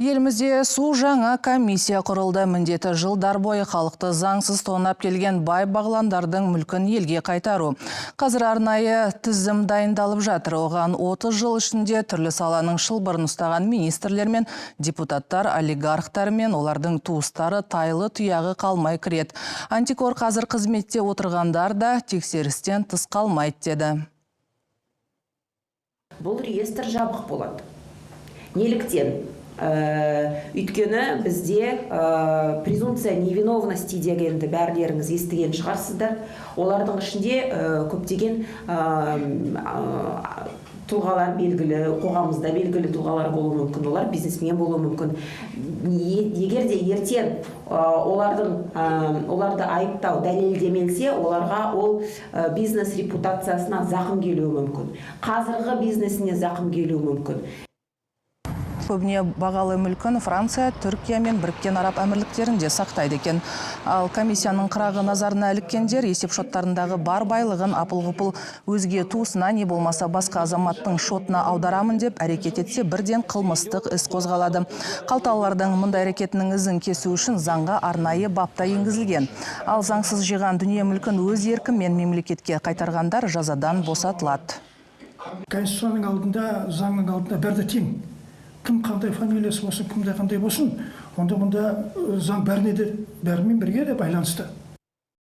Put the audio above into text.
Елімізде су жаңа комиссия құрылды. Міндеті жылдар бойы халықты заңсыз тонап келген бай бағландардың мүлкін елге қайтару. Қазір арнайы тізім дайындалып жатыр. Оған 30 жыл ішінде түрлі саланың шылбырын ұстаған министрлер мен депутаттар, олигархтар мен олардың туыстары тайлы тұяғы қалмай кіреді. Антикор қазір қызметте отырғандар да тексерістен тыс қалмайды деді. Бұл реестр жабық болады. Неліктен? Өйткені бізде презумпция невиновности дегенді бәрілеріңіз естіген шығарсыздар. Олардың ішінде көптеген тұлғалар белгілі, қоғамымызда белгілі тұлғалар болуы мүмкін, олар бизнесмен болуы мүмкін. Егер де ертең оларды айыптау дәлелдемелсе, оларға ол бизнес репутациясына зақым келуі мүмкін. Қазіргі бизнесіне зақым келуі мүмкін. Көбіне бағалы мүлкін Франция, Түркия мен Біріккен Араб Әмірліктерінде сақтайды екен. Ал комиссияның қырағы назарына іліккендер есеп шоттарындағы бар байлығын апыл-ғұпыл өзге туысына не болмаса басқа азаматтың шотына аударамын деп әрекет етсе, бірден қылмыстық іс қозғалады. Қалталылардың мұндай әрекетінің ізін кесу үшін заңға арнайы бапта енгізілген. Ал заңсыз жиған дүние мүлкін өз еркімен мемлекетке қайтарғандар жазадан босатылады. Конституцияның алдында, заңның алдында бәрі тең. Кім қандай фамилиясы болсын, кімде қандай болсын, онда заң бәріне де бәрімен бірге де байланысты.